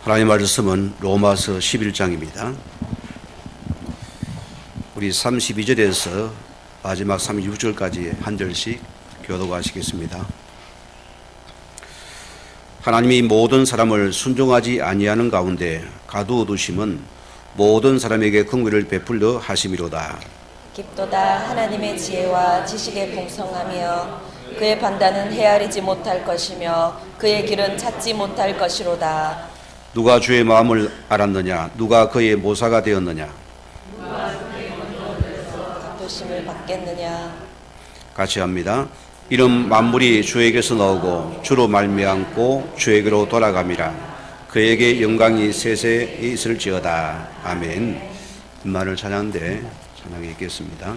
하나님의 말씀은 로마서 11장입니다. 우리 32절에서 마지막 36절까지 한 절씩 교독하시겠습니다. 하나님이 모든 사람을 순종하지 아니하는 가운데 가두어두심은 모든 사람에게 긍휼을 베풀려 하심이로다. 깊도다 하나님의 지혜와 지식에 풍성하며 그의 판단은 헤아리지 못할 것이며 그의 길은 찾지 못할 것이로다. 누가 주의 마음을 알았느냐? 누가 그의 모사가 되었느냐? 갚으심을 받겠느냐? 같이 합니다. 이는 만물이 주에게서 나오고 주로 말미암고 주에게로 돌아감이라. 그에게 영광이 세세 있을지어다. 아멘. 임마누엘 찬양대 찬양해 있겠습니다.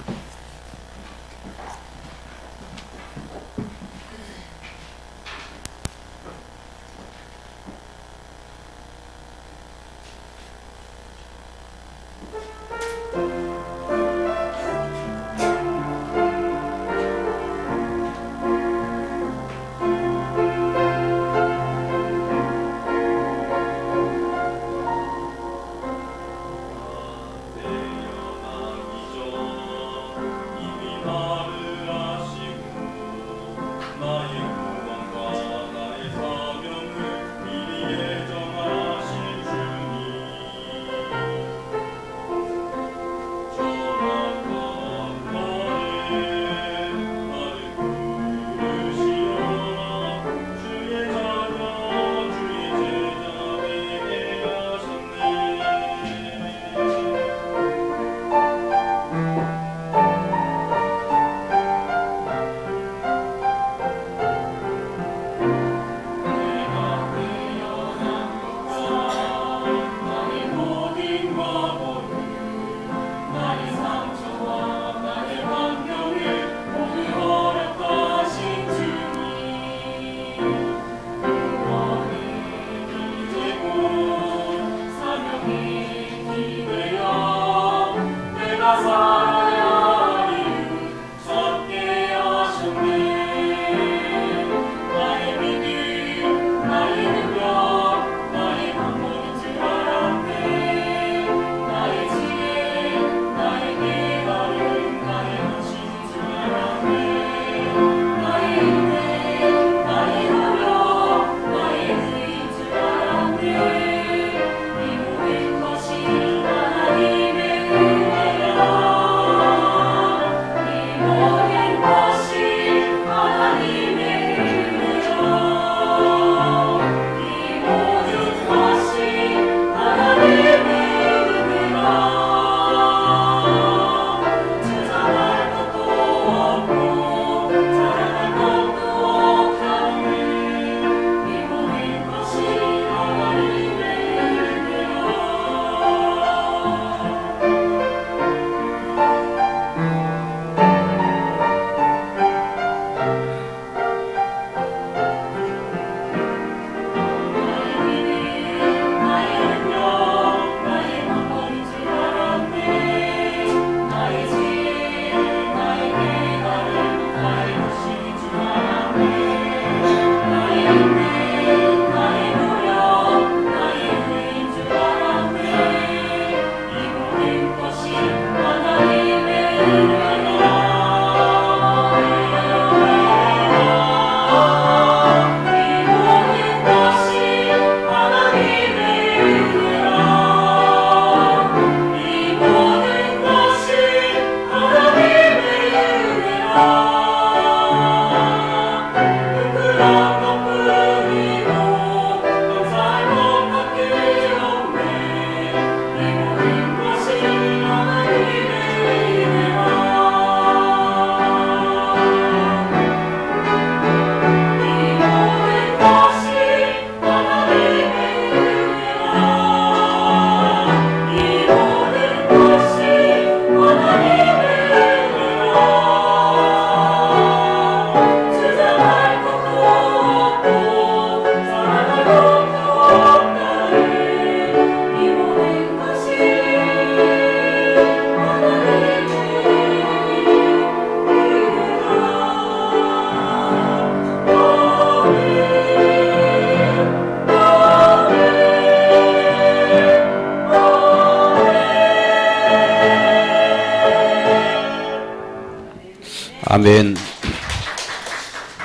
아멘.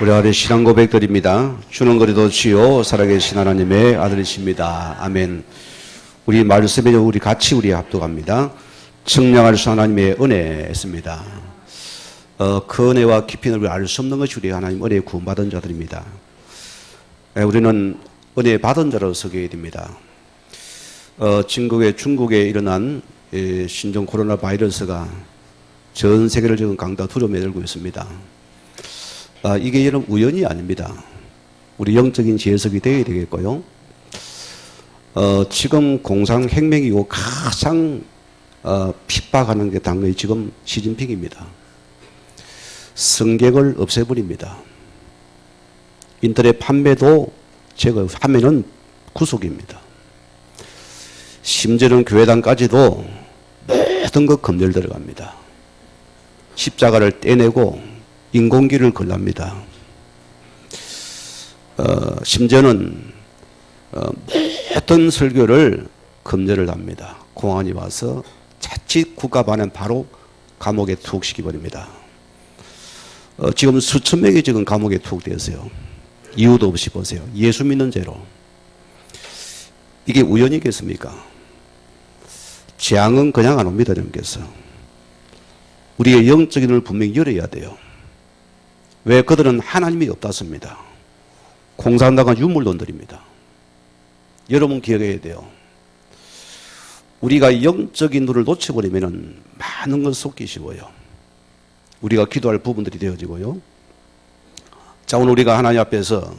우리 아래 신앙 고백드립니다. 주는 그리도 주요 살아계신 하나님의 아들이십니다. 아멘. 우리 말씀에 우리 같이 우리 합독합니다. 청량할 수 하나님의 은혜였습니다. 그 은혜와 깊이를 알 수 없는 것이 우리 하나님 은혜 구원받은 자들입니다. 우리는 은혜 받은 자로 서게 됩니다. 중국에 일어난 신종 코로나 바이러스가 전 세계를 지금 강다 두려움에 있습니다. 이게 여러분 우연이 아닙니다. 우리 영적인 재해석이 되어야 되겠고요. 지금 공상혁명이고 가장 핍박하는 게 당연히 지금 시진핑입니다. 성경을 없애버립니다. 인터넷 판매도 제거하면은 구속입니다. 심지어는 교회당까지도 모든 것 검열 들어갑니다. 십자가를 떼내고 인공기를 걸랍니다. 심지어는 모든 설교를 검열을 합니다. 공안이 와서 자칫 국가 반은 바로 감옥에 투옥시켜버립니다. 지금 수천 명이 지금 감옥에 투옥되었어요. 이유도 없이 보세요. 예수 믿는 죄로. 이게 우연이겠습니까? 재앙은 그냥 안 옵니다. 여러분께서. 우리의 영적인 눈을 분명히 열어야 돼요. 왜? 그들은 하나님이 없다습니다. 공산당은 유물론들입니다. 여러분 기억해야 돼요. 우리가 영적인 눈을 놓쳐버리면 많은 걸 속기 쉬워요. 우리가 기도할 부분들이 되어지고요. 자, 오늘 우리가 하나님 앞에서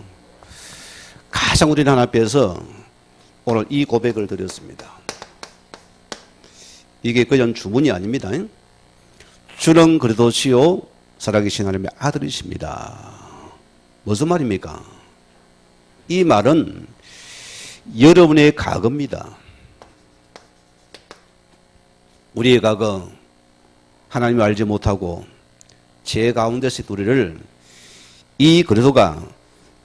가장 우리는 하나님 앞에서 오늘 이 고백을 드렸습니다. 이게 그냥 주문이 아닙니다. 주는 그래도 시요 살아계신 하나님의 아들이십니다. 무슨 말입니까? 이 말은 여러분의 과거입니다. 우리의 과거, 하나님을 알지 못하고 죄 가운데서 우리를 이 그리스도가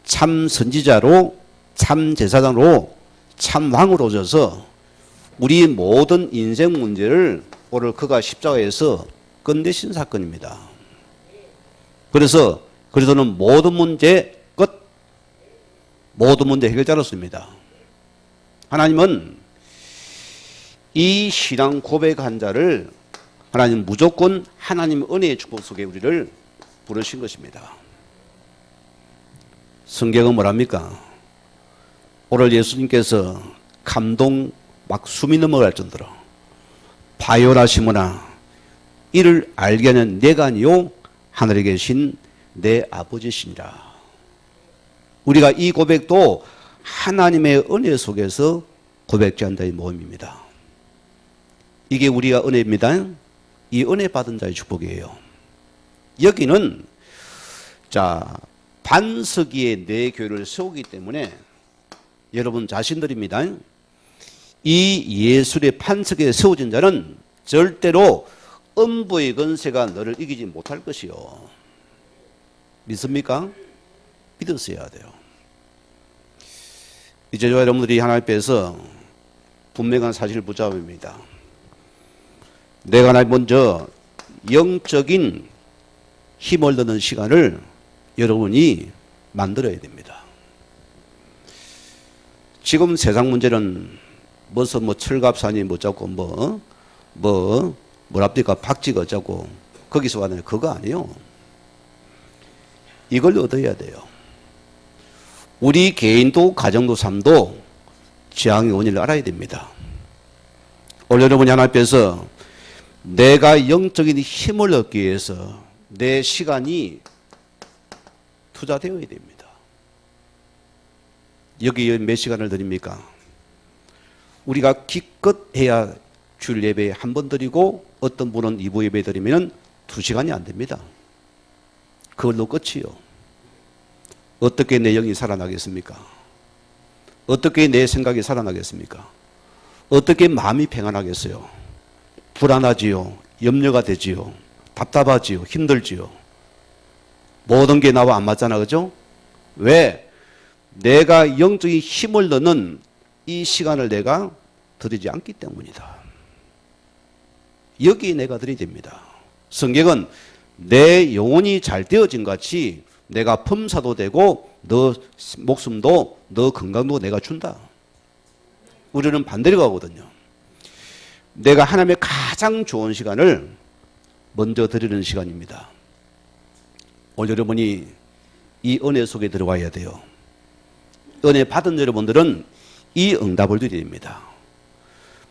참 선지자로, 참 제사장으로, 참 왕으로 오셔서 우리 모든 인생 문제를 오늘 그가 십자가에서 끝내신 사건입니다. 그래서 그리스도는 모든 문제 끝, 모든 문제 해결자로서입니다. 하나님은 이 신앙 고백한 자를 하나님 무조건 하나님의 은혜의 축복 속에 우리를 부르신 것입니다. 성경은 뭐랍니까? 오늘 예수님께서 감동 막 숨이 넘어갈 정도로 바요나 시모나 이를 알게 하는 내가 아니요 하늘에 계신 내 아버지시니라. 우리가 이 고백도 하나님의 은혜 속에서 고백한 자의 모임입니다. 이게 우리가 은혜입니다. 이 은혜 받은 자의 축복이에요. 여기는 자 반석 위에 내 교회를 세우기 때문에 여러분 자신들입니다. 이 예술의 반석에 세워진 자는 절대로 음부의 권세가 너를 이기지 못할 것이요. 믿습니까? 믿었어야 돼요. 이제 저와 여러분들이 하나님 앞에서 분명한 사실을 붙잡습니다. 내가 먼저 영적인 힘을 얻는 시간을 여러분이 만들어야 됩니다. 지금 세상 문제는 무슨 철갑산이 뭐자고 뭐랍니까 박쥐가 어쩌고 거기서 왔는데 그거 아니에요. 이걸 얻어야 돼요. 우리 개인도 가정도 삶도 재앙의 원인을 알아야 됩니다. 오늘 여러분이 하나님 앞에서 내가 영적인 힘을 얻기 위해서 내 시간이 투자되어야 됩니다. 여기 몇 시간을 드립니까? 우리가 기껏 해야 주일 예배에 한 번 드리고 어떤 분은 2부 예배 드리면 2시간이 안 됩니다. 그걸로 끝이요. 어떻게 내 영이 살아나겠습니까? 어떻게 내 생각이 살아나겠습니까? 어떻게 마음이 평안하겠어요? 불안하지요. 염려가 되지요. 답답하지요. 힘들지요. 모든 게 나와 안 맞잖아. 그죠? 왜? 내가 영적인 힘을 넣는 이 시간을 내가 드리지 않기 때문이다. 여기에 내가 드려야 됩니다. 성경은 내 영혼이 잘 되어진 같이 내가 범사도 되고 너 목숨도 너 건강도 내가 준다. 우리는 반대로 가거든요. 내가 하나님의 가장 좋은 시간을 먼저 드리는 시간입니다. 오늘 여러분이 이 은혜 속에 들어와야 돼요. 은혜 받은 여러분들은 이 응답을 드려야 됩니다.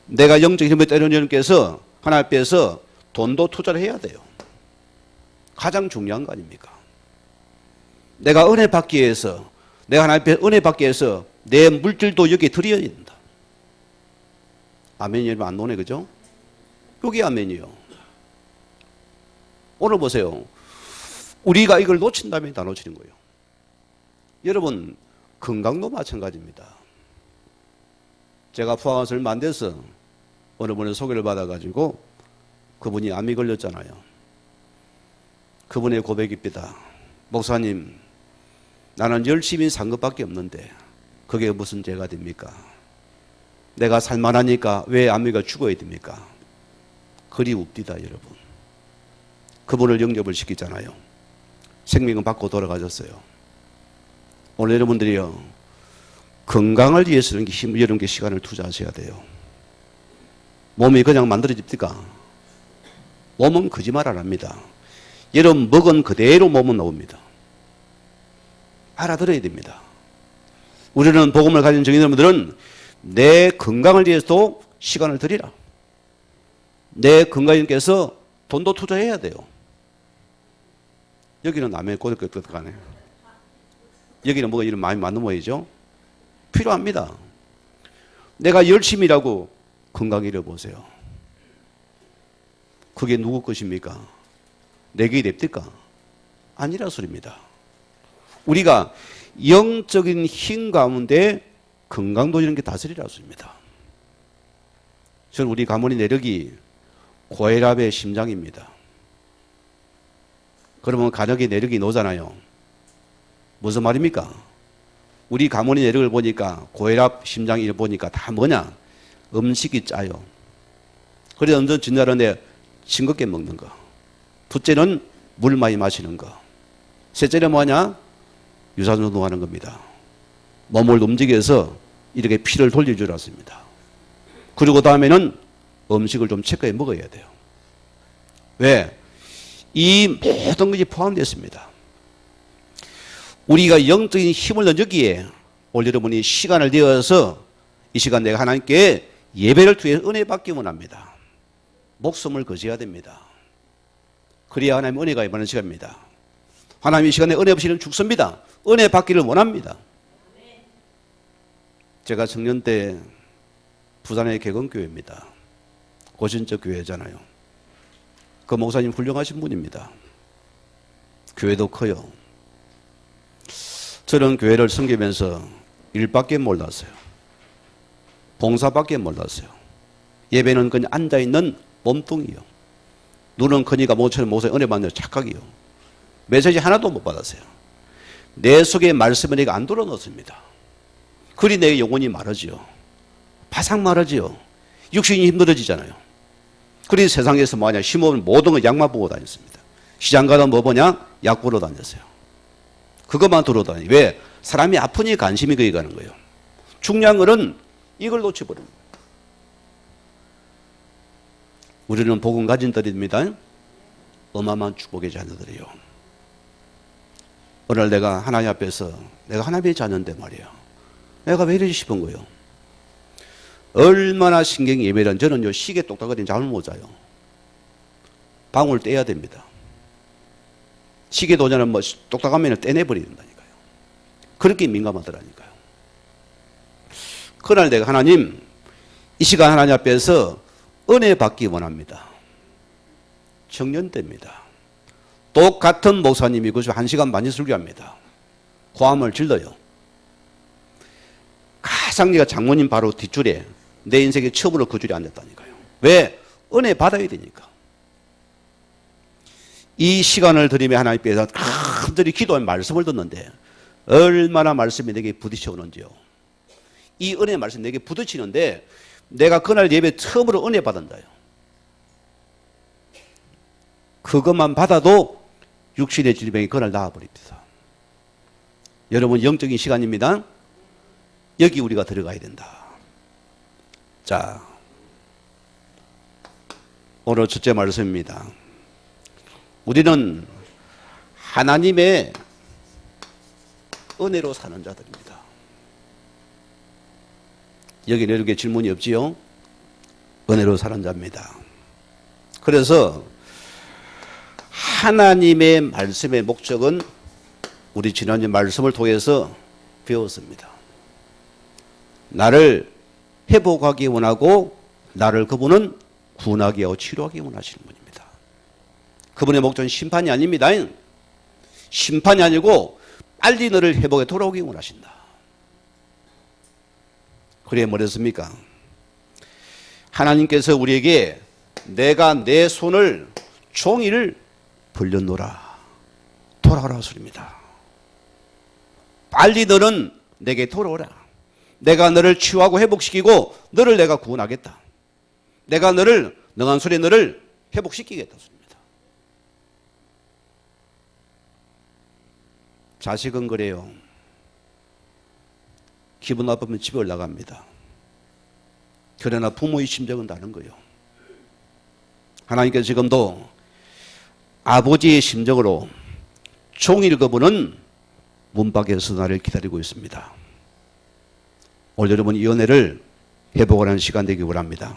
내가 영적인 힘을 때리는 여러분께서 하나님 앞에서 돈도 투자를 해야 돼요. 가장 중요한 거 아닙니까? 내가 은혜 받기 위해서, 내가 하나님 앞에 은혜 받기 위해서 내 물질도 여기에 드려야 된다. 아멘이 여러분 안 노네, 그죠? 여기 아멘이요. 오늘 보세요. 우리가 이걸 놓친다면 다 놓치는 거예요. 여러분, 건강도 마찬가지입니다. 제가 포항에서 얼마 안 돼서 어느 분의 소개를 받아가지고 그분이 암이 걸렸잖아요. 그분의 고백입니다. 목사님, 나는 열심히 산 것밖에 없는데 그게 무슨 죄가 됩니까? 내가 살만하니까 왜 암이가 죽어야 됩니까? 그리 웁디다 여러분. 그분을 영접을 시키잖아요. 생명은 받고 돌아가셨어요. 오늘 여러분들이요, 건강을 위해서 여러분께 시간을 투자하셔야 돼요. 몸이 그냥 만들어집니까? 몸은 거짓말 안 합니다. 여러분 먹은 그대로 몸은 나옵니다. 알아들어야 됩니다. 우리는 복음을 가진 정인 여러분들은 내 건강을 위해서도 시간을 드리라. 내 건강님께서 돈도 투자해야 돼요. 여기는 아멘 꼬득꼬득하네. 여기는 뭐가 이런 마음이 맞는 모양이죠? 필요합니다. 내가 열심히 일하고 건강 잃어보세요. 그게 누구 것입니까? 내게 됩니까? 아니라 소리입니다. 우리가 영적인 힘 가운데 건강도 이런 게 다스리라 소리입니다. 저는 우리 가문의 내력이 고혈압의 심장입니다. 그러면 가족의 내력이 노잖아요. 무슨 말입니까? 우리 가문의 내력을 보니까 고혈압 심장이 보니까 다 뭐냐? 음식이 짜요. 그래서 엄청 진짜로는데 싱겁게 먹는 거. 둘째는 물 많이 마시는 거. 셋째는 뭐냐? 유산소 운동하는 겁니다. 몸을 움직여서 이렇게 피를 돌려주라 습니다. 그리고 다음에는 음식을 좀 체크해 먹어야 돼요. 왜? 이 모든 것이 포함되어 있습니다. 우리가 영적인 힘을 넣은 여기에 오늘 여러분이 시간을 내어서 이 시간 내가 하나님께 예배를 통해 은혜 받기 원합니다. 목숨을 거지해야 됩니다. 그래야 하나님 은혜가 임하는 시간입니다. 하나님 이 시간에 은혜 없이는 죽습니다. 은혜 받기를 원합니다. 제가 청년 때 부산의 개건교회입니다. 고신적 교회잖아요. 그 목사님 훌륭하신 분입니다. 교회도 커요. 저는 교회를 섬기면서 일밖에 몰랐어요. 봉사밖에 몰랐어요. 예배는 그냥 앉아있는 몸뚱이요. 눈은 크니까 모처럼 목사님 은혜 받는 착각이요. 메시지 하나도 못 받았어요. 내 속에 말씀을 내가 안 들어놓습니다. 그리 내 영혼이 마르지요. 바삭 마르지요. 육신이 힘들어지잖아요. 그리 세상에서 뭐하냐? 힘없는 모든 걸 약만 보고 다녔습니다. 시장 가다 뭐 보냐? 약 보러 다녔어요. 그것만 들어다니. 왜? 사람이 아프니 관심이 거기 가는 거예요. 중요한 거는 이걸 놓쳐버립니다. 우리는 복음 가진 자들입니다. 어마어마한 축복의 자녀들이에요. 오늘 내가 하나님 앞에서 내가 하나님의 자녀인데 말이에요. 내가 왜 이러지 싶은 거예요. 얼마나 신경이 예민한 저는 요 시계 똑딱거리는 잠을 못 자요. 방울 떼야 됩니다. 시계 도전은 뭐 똑딱하면 떼내버린다니까요. 그렇게 민감하더라니까요. 그날 내가 하나님 이 시간 하나님 앞에서 은혜 받기 원합니다. 청년 때입니다. 똑같은 목사님이 그래서 1시간 반이 설교합니다. 고함을 질러요. 가장 내가 장모님 바로 뒷줄에 내 인생에 처음으로 그 줄에 앉았다니까요. 왜? 은혜 받아야 되니까. 이 시간을 드리며 하나님께서 간절히 기도한 말씀을 듣는데 얼마나 말씀이 내게 부딪혀 오는지요. 이 은혜 말씀 내게 부딪히는데 내가 그날 예배 처음으로 은혜 받은다요. 그것만 받아도 육신의 질병이 그날 나아버립니다. 여러분, 영적인 시간입니다. 여기 우리가 들어가야 된다. 자, 오늘 첫째 말씀입니다. 우리는 하나님의 은혜로 사는 자들입니다. 여기는 이렇게 질문이 없지요? 은혜로 사는 자입니다. 그래서 하나님의 말씀의 목적은 우리 지난주 말씀을 통해서 배웠습니다. 나를 회복하기 원하고 나를 그분은 구원하기 하고 치료하기 원하시는 분입니다. 그분의 목적은 심판이 아닙니다. 심판이 아니고 빨리 너를 회복에 돌아오기 원하신다. 그래 뭐랬습니까? 하나님께서 우리에게 내가 내 손을 종일 벌려놓으라 돌아오라 소리입니다. 빨리 너는 내게 돌아오라. 내가 너를 치유하고 회복시키고 너를 내가 구원하겠다. 내가 너를 능한 소리에 너를 회복시키겠다 소리입니다. 자식은 그래요. 기분 나쁘면 집에 올라갑니다. 그러나 부모의 심정은 다른 거예요. 하나님께서 지금도 아버지의 심정으로 종일 그분은 문 밖에서 나를 기다리고 있습니다. 오늘 여러분 이 은혜를 회복하는 시간 되기 원합니다.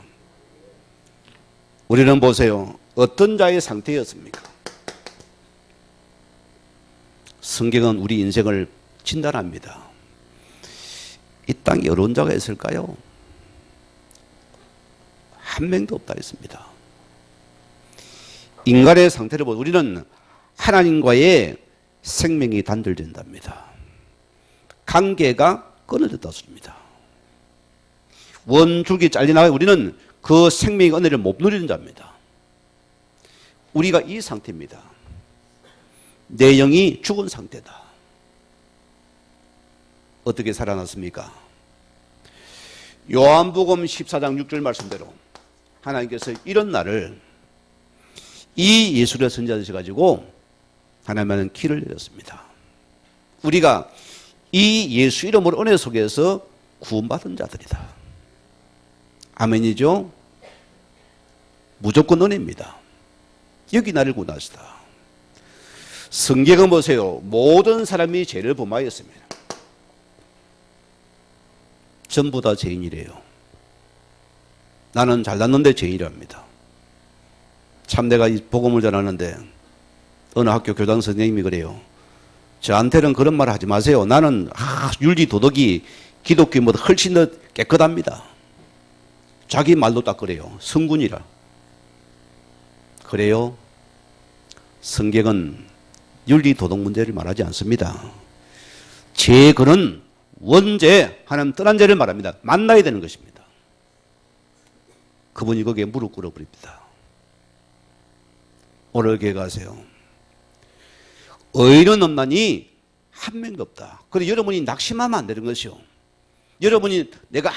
우리는 보세요. 어떤 자의 상태였습니까? 성경은 우리 인생을 진단합니다. 이 땅에 어려운 자가 있을까요? 한 명도 없다 했습니다. 인간의 상태를 보면 우리는 하나님과의 생명이 단절된답니다. 관계가 끊어졌다 소리입니다. 원줄기 잘려나가 우리는 그 생명의 은혜를 못 누리는 자입니다. 우리가 이 상태입니다. 내 영이 죽은 상태다. 어떻게 살아났습니까? 요한복음 14장 6절 말씀대로 하나님께서 이런 날을 이 예수를 선지자되셔가지고 하나님은 길을 내렸습니다. 우리가 이 예수 이름으로 은혜 속에서 구원받은 자들이다. 아멘이죠? 무조건 은혜입니다. 여기 나를 구원하시다. 성경은 보세요. 모든 사람이 죄를 범하였습니다. 전부 다 죄인이래요. 나는 잘났는데 죄인이랍니다. 참 내가 이 복음을 전하는데 어느 학교 교장 선생님이 그래요. 저한테는 그런 말 하지 마세요. 나는 윤리 도덕이 기독교보다 훨씬 더 깨끗합니다. 자기 말도 딱 그래요. 성군이라. 그래요? 성경은 윤리 도덕 문제를 말하지 않습니다. 죄근은 원죄, 하나님 떠난 죄를 말합니다. 만나야 되는 것입니다. 그분이 거기에 무릎 꿇어버립니다. 오늘 교회 가세요. 의인은 없나니 한 명도 없다. 그래서 여러분이 낙심하면 안 되는 것이요. 여러분이 내가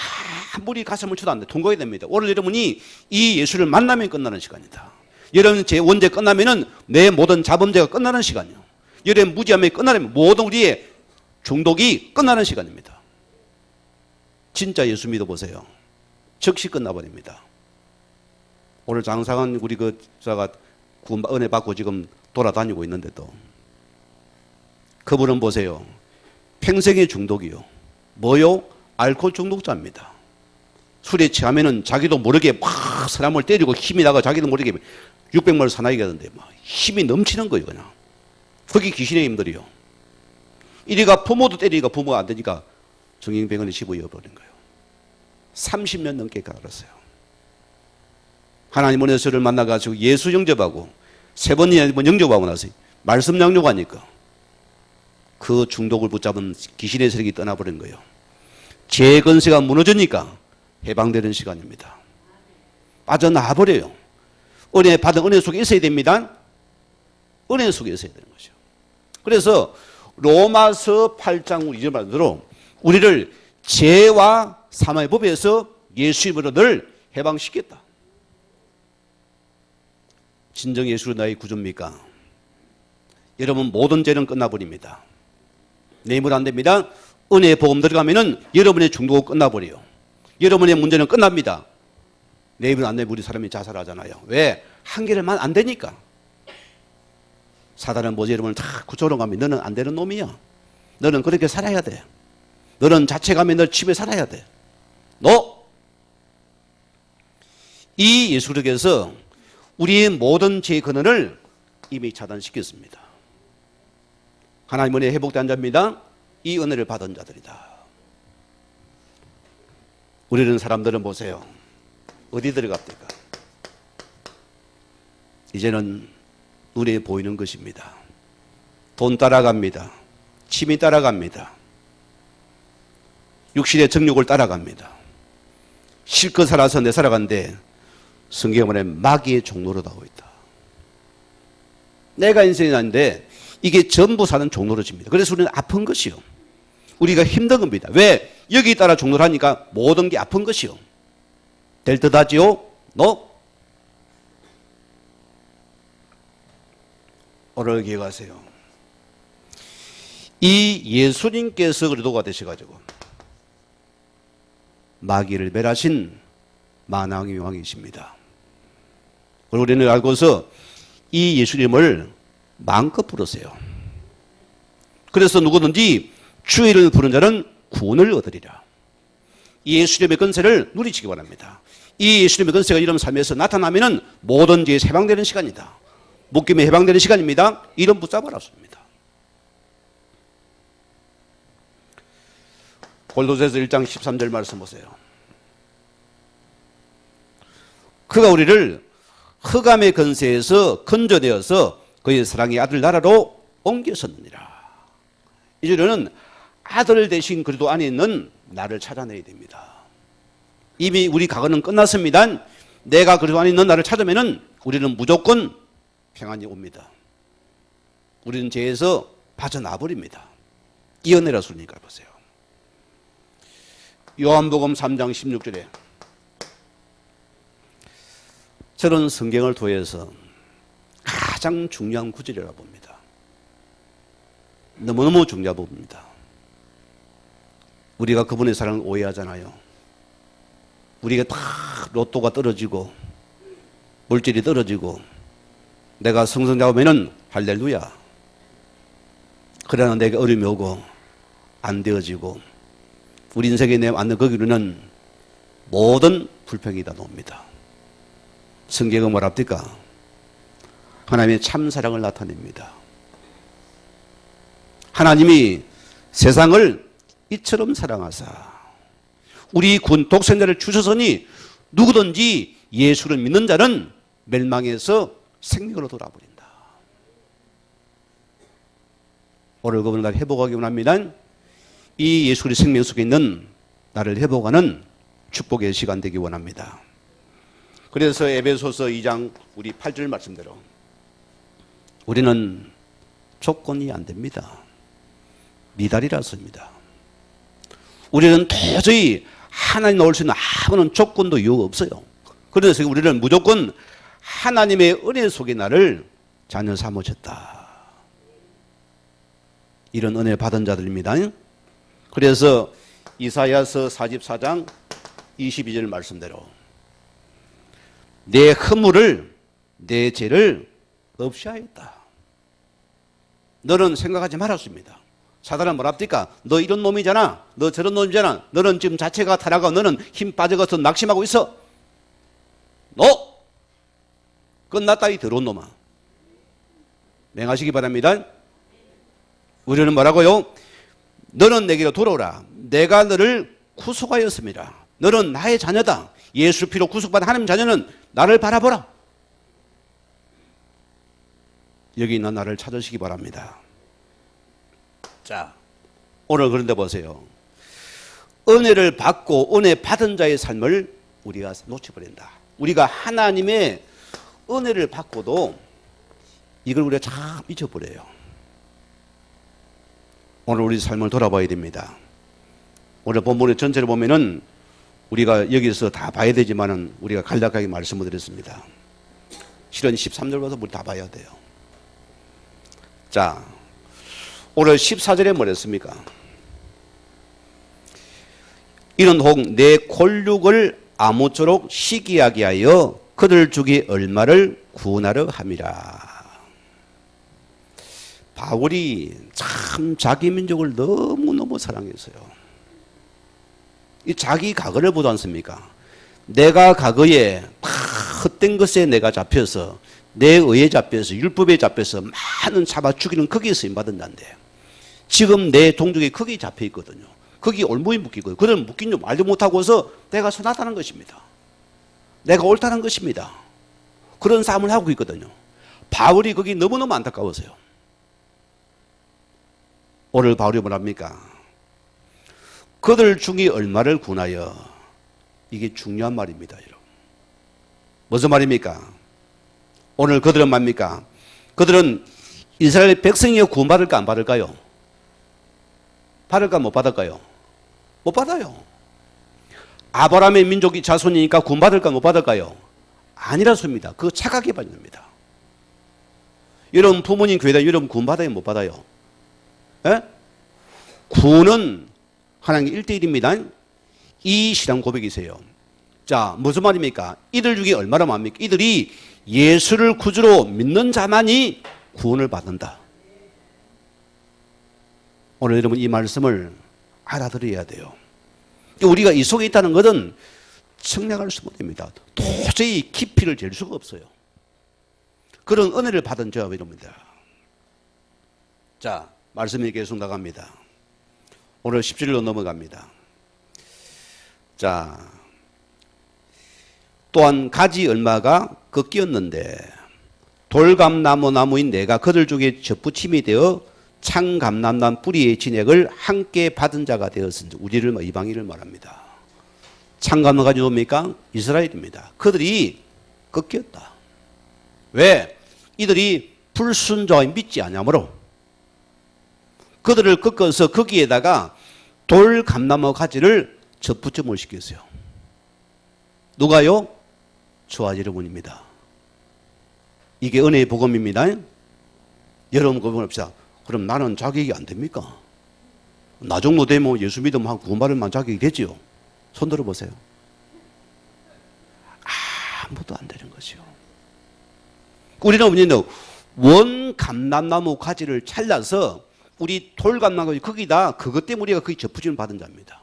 아무리 가슴을 쳐도 안 돼. 통과해야 됩니다. 오늘 여러분이 이 예수를 만나면 끝나는 시간이다. 여러분 제 원죄 끝나면은 내 모든 자범죄가 끝나는 시간이요. 여러분 무지함이 끝나면 모든 우리의 중독이 끝나는 시간입니다. 진짜 예수 믿어보세요. 즉시 끝나버립니다. 오늘 장상한 우리 그 자가 구원 은혜 받고 지금 돌아다니고 있는데도 그분은 보세요. 평생의 중독이요. 뭐요? 알코올 중독자입니다. 술에 취하면은 자기도 모르게 막 사람을 때리고 힘이 나가 자기도 모르게 600마리 사나이가 되는데 막 힘이 넘치는 거예요. 그냥. 거기 귀신의 힘들이요. 이리가 부모도 때리니까 부모가 안 되니까 정형병원에 집어넣어버린 거예요. 30년 넘게 가르쳤어요. 하나님 은혜의 수를 만나가지고 예수 영접하고 3번 영접하고 나서 말씀 양육하니까 그 중독을 붙잡은 귀신의 세력이 떠나버린 거예요. 죄 건세가 무너지니까 해방되는 시간입니다. 빠져나와버려요. 은혜 받은 은혜 속에 있어야 됩니다. 은혜 속에 있어야 되는 거죠. 그래서 로마서 8장 우리 말대로 우리를 죄와 사망의 법에서 예수 이름으로 늘 해방시켰다. 진정 예수로 나의 구주입니까? 여러분 모든 죄는 끝나버립니다. 내 힘으로 안 됩니다. 은혜의 복음 들어가면은 여러분의 중독은 끝나버려요. 여러분의 문제는 끝납니다. 내 힘으로 안 되면 우리 사람이 자살하잖아요. 왜? 한계를만 안 되니까. 사단은 뭐지? 여러분을 다 구조로 가면 너는 안 되는 놈이야. 너는 그렇게 살아야 돼. 너는 자책하면 너 집에 살아야 돼. 너! 이 예수 그리스도께서 우리의 모든 죄의 근원을 이미 차단시켰습니다. 하나님 은혜 회복된 자입니다. 이 은혜를 받은 자들이다. 우리는 사람들은 보세요. 어디 들어갑니까? 이제는 눈에 보이는 것입니다. 돈 따라갑니다. 취미 따라갑니다. 육신의 정욕을 따라갑니다. 실컷 살아서 내 살아간데 성경에 마귀의 종로로 나오고 있다. 내가 인생이 아닌데 이게 전부 사는 종로로집니다. 그래서 우리는 아픈 것이요. 우리가 힘든 겁니다. 왜? 여기 따라 종로를 하니까 모든 게 아픈 것이요. 될 듯 하지요? 너? 오늘 기억하세요. 이 예수님께서 그리도가 되셔가지고 마귀를 멸하신 만왕의 왕이십니다. 그리고 우리는 알고서 이 예수님을 마음껏 부르세요. 그래서 누구든지 주의 이름을 부르는 자는 구원을 얻으리라. 이 예수님의 권세를 누리시기 바랍니다. 이 예수님의 권세가 이런 삶에서 나타나면은 모든 죄에 해방되는 시간이다. 묶임에 해방되는 시간입니다. 이름 붙잡아라 습니다. 골로새서 1장 13절 말씀 보세요. 그가 우리를 흑암의 권세에서 건져내어서 그의 사랑의 아들 나라로 옮겼었느니라. 이제는 아들 대신 그리스도 안에 있는 나를 찾아내야 됩니다. 이미 우리 과거는 끝났습니다. 내가 그리스도 안에 있는 나를 찾으면은 우리는 무조건 평안이 옵니다. 우리는 죄에서 빠져나 버립니다. 이 은혜라 소리니까 보세요. 요한복음 3장 16절에 저는 성경을 통해서 가장 중요한 구절이라고 봅니다. 너무너무 중요한 부분입니다. 우리가 그분의 사랑을 오해하잖아요. 우리가 다 로또가 떨어지고 물질이 떨어지고 내가 성성자 오면은 할렐루야. 그러나 내게 어려움이 오고 안 되어지고 우리 인생에 내 맞는 거기로는 모든 불평이 다 나옵니다. 성경은 뭐랍니까? 하나님의 참사랑을 나타냅니다. 하나님이 세상을 이처럼 사랑하사 우리 군 독생자를 주셨으니 누구든지 예수를 믿는 자는 멸망에서 생명으로 돌아버린다. 오늘 그분을 날 회복하기 원합니다. 이 예수 그리스도의 생명 속에 있는 나를 회복하는 축복의 시간 되기 원합니다. 그래서 에베소서 2장 우리 8절 말씀대로 우리는 조건이 안 됩니다. 미달이라서입니다. 우리는 도저히 하나님 나올 수 있는 아무런 조건도 이유가 없어요. 그래서 우리는 무조건 하나님의 은혜 속에 나를 자녀 삼으셨다. 이런 은혜 받은 자들입니다. 그래서 이사야서 44장 22절 말씀대로 내 허물을 내 죄를 없이 하였다. 너는 생각하지 말았습니다. 사단은 뭐랍니까? 너 이런 놈이잖아. 너 저런 놈이잖아. 너는 지금 자체가 타락하고 너는 힘 빠져가서 낙심하고 있어. 너! 끝났다 이 더러운 놈아. 맹하시기 바랍니다. 우리는 뭐라고요? 너는 내게로 돌아오라. 내가 너를 구속하였습니다. 너는 나의 자녀다. 예수 피로 구속받은 하나님 자녀는 나를 바라보라. 여기 있는 나를 찾으시기 바랍니다. 자, 오늘 그런데 보세요. 은혜를 받고 은혜 받은 자의 삶을 우리가 놓쳐버린다. 우리가 하나님의 은혜를 받고도 이걸 우리가 참 잊어버려요. 오늘 우리 삶을 돌아봐야 됩니다. 오늘 본문의 전체를 보면은 우리가 여기서 다 봐야 되지만은 우리가 간략하게 말씀을 드렸습니다. 실은 13절부터 우리 다 봐야 돼요. 자, 오늘 14절에 뭐랬습니까? 이는 혹 내 골육을 아무쪼록 시기하게 하여 그들 중에 얼마를 구원하려 함이라. 바울이 참 자기 민족을 너무너무 사랑했어요. 이 자기 과거를 보지 않습니까? 내가 과거에 헛된 것에 내가 잡혀서 내 의에 잡혀서 율법에 잡혀서 많은 잡아 죽이는 거기에 쓰임받은 자인데 지금 내 동족이 거기에 잡혀 있거든요. 거기 올무에 묶이거든요. 그들은 묶인 줄 알지 못하고서 내가 선하다는 것입니다. 내가 옳다는 것입니다. 그런 삶을 하고 있거든요. 바울이 거기 너무너무 안타까웠어요. 오늘 바울이 뭐랍니까? 그들 중에 얼마를 구하여, 이게 중요한 말입니다, 여러분. 무슨 말입니까? 오늘 그들은 뭡니까? 그들은 이스라엘 백성이 구원받을까 안 받을까요? 받을까 못 받을까요? 못 받아요. 아브라함의 민족이 자손이니까 구원받을까 못 받을까요? 아니라 소입니다. 그거 착하게 받습니다. 여러분 부모님 교회다 여러분 구원받아요 못 받아요? 에? 구원은 하나님 1대1입니다. 이 신앙 고백이세요. 자, 무슨 말입니까? 이들 중에 얼마나 많습니까? 이들이 예수를 구주로 믿는 자만이 구원을 받는다. 오늘 여러분 이 말씀을 알아들어야 돼요. 우리가 이 속에 있다는 것은 측량할 수 못합니다. 도저히 깊이를 잴 수가 없어요. 그런 은혜를 받은 저와 여러분입니다. 자, 말씀이 계속 나갑니다. 오늘 17절로 넘어갑니다. 자, 또한 가지 얼마가 꺾였는데 돌감나무 나무인 내가 그들 중에 접붙임이 되어 창감람난 뿌리의 진액을 함께 받은 자가 되었은지 우리를 이방인을 말합니다. 창감나무가 누굽니까? 이스라엘입니다. 그들이 꺾였다. 왜? 이들이 불순종하여 믿지 아니하므로 그들을 꺾어서 거기에다가 돌감나무 가지를 접붙임을 시켰어요. 누가요? 저와 여러분입니다. 이게 은혜의 복음입니다. 여러분 그분 봅시다. 그럼 나는 자격이 안 됩니까? 나 정도 되면 예수 믿으면 한 구원받을 만 자격이 되지요. 손 들어보세요. 아무도 안 되는 것이요. 우리는 뭐냐면 원 감람나무 가지를 잘라서 우리 돌감나무 거기다 그것 때문에 우리가 거기 접붙임을 받은 자입니다.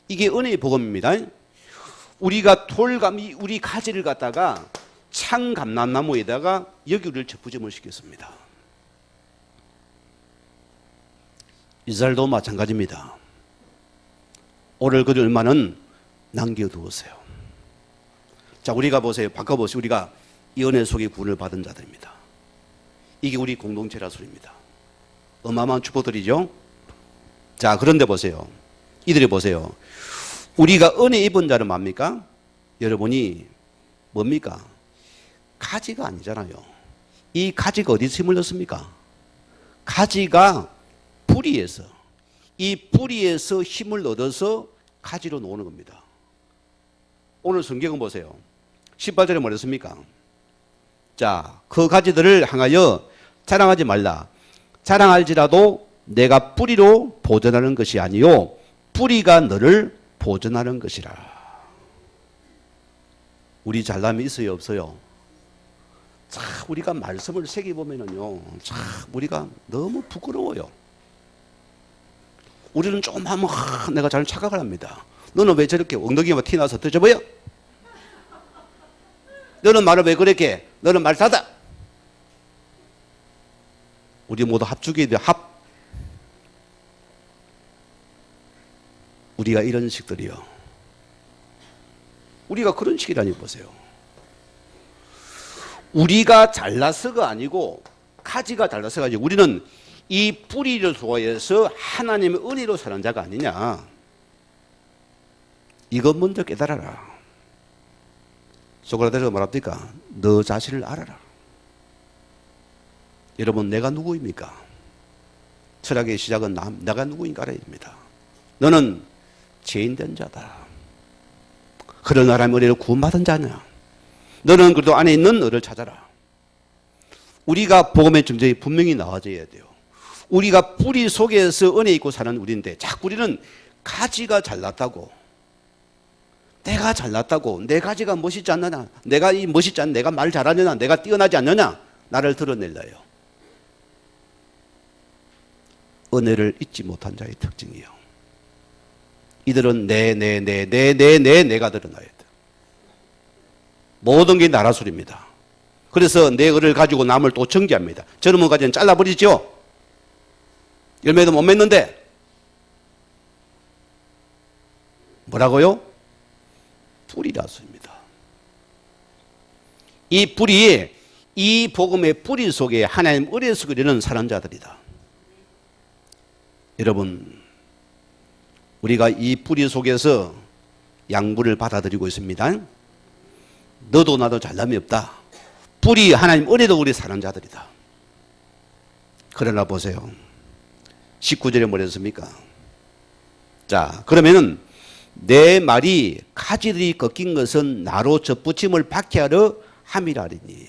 이게 은혜의 복음입니다. 우리가 우리 가지를 갖다가 창감람나무에다가 여기 우리를 접붙임을 시켰습니다. 이스라엘도 마찬가지입니다. 오늘 그들 얼마는 남겨두었어요. 자, 우리가 보세요. 바꿔보세요. 우리가 이 은혜 속에 구원을 받은 자들입니다. 이게 우리 공동체라 소리입니다. 어마어마한 축복들이죠. 자, 그런데 보세요. 이들이 보세요. 우리가 은혜 입은 자는 뭡니까? 여러분이 뭡니까? 가지가 아니잖아요. 이 가지가 어디서 힘을 넣습니까? 가지가 뿌리에서, 이 뿌리에서 힘을 얻어서 가지로 놓는 겁니다. 오늘 성경은 보세요. 18절에 뭐랬습니까? 자, 그 가지들을 향하여 자랑하지 말라. 자랑할지라도 내가 뿌리로 보존하는 것이 아니요 뿌리가 너를 보존하는 것이라. 우리 잘남이 있어요 없어요? 참 우리가 말씀을 새겨보면은요 참 우리가 너무 부끄러워요. 우리는 좀 하면 내가 잘 착각을 합니다. 너는 왜 저렇게 엉덩이가 티나서 터져 보여? 너는 말을 왜 그렇게? 너는 말 닫아. 우리 모두 합죽이 돼. 우리가 이런 식들이요. 우리가 그런 식이라니 보세요. 우리가 잘나서가 아니고 가지가 잘나서가 아니고 우리는 이 뿌리를 통해서 하나님의 은혜로 사는 자가 아니냐. 이것 먼저 깨달아라. 소크라테스가 말합니까? 너 자신을 알아라. 여러분 내가 누구입니까? 철학의 시작은 내가 누구인가 알아야 됩니다. 너는 죄인된 자다. 그런 하나님의 은혜로 구원받은 자냐? 너는 그래도 안에 있는 너를 찾아라. 우리가 복음의 정정이 분명히 나와져야 돼요. 우리가 뿌리 속에서 은혜 있고 사는 우리인데 자꾸 우리는 가지가 잘났다고, 내가 잘났다고, 내 가지가 멋있지 않느냐, 내가 이 멋있지 않냐, 내가 말 잘하느냐, 내가 뛰어나지 않느냐, 나를 드러낼래요. 은혜를 잊지 못한 자의 특징이에요. 이들은 내가 드러나야 돼. 모든 게 나라 소리입니다. 그래서 내 을을 가지고 남을 또 정죄합니다. 저놈의 가지는 잘라버리죠. 열매도 못 맺는데 뭐라고요? 뿌리라서입니다. 이 뿌리, 이 복음의 뿌리 속에 하나님 은혜에서 그리는 사는 자들이다. 여러분, 우리가 이 뿌리 속에서 양분을 받아들이고 있습니다. 너도 나도 잘남이 없다. 뿌리 하나님 은혜도 우리 사는 자들이다. 그러나 보세요. 19절에 뭐랬습니까? 자, 그러면은 내 말이 가지들이 꺾인 것은 나로 접붙임을 박해하려 함이라리니.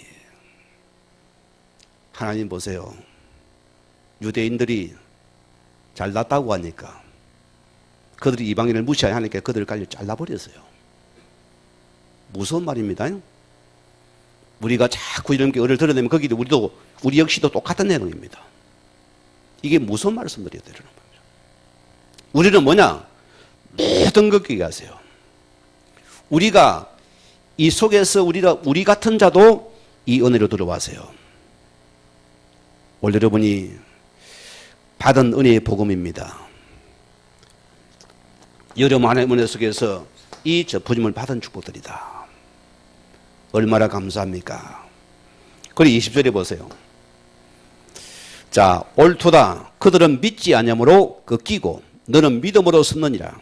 하나님 보세요. 유대인들이 잘났다고 하니까 그들이 이방인을 무시하니까 그들을 갈려 잘라버렸어요. 무서운 말입니다. 우리가 자꾸 이런 게 을을 드러내면 거기도 우리 역시도 똑같은 내용입니다. 이게 무슨 말씀들이에요? 우리는 뭐냐? 모든 것 기억하세요. 우리가 이 속에서 우리 같은 자도 이 은혜로 들어와세요. 오늘 여러분이 받은 은혜의 복음입니다. 여러분 하나님의 은혜 속에서 이 접붙임을 받은 축복들이다. 얼마나 감사합니까? 그리고 20절에 보세요. 자, 옳도다. 그들은 믿지 아니함으로 꺾이고 너는 믿음으로 섰느니라.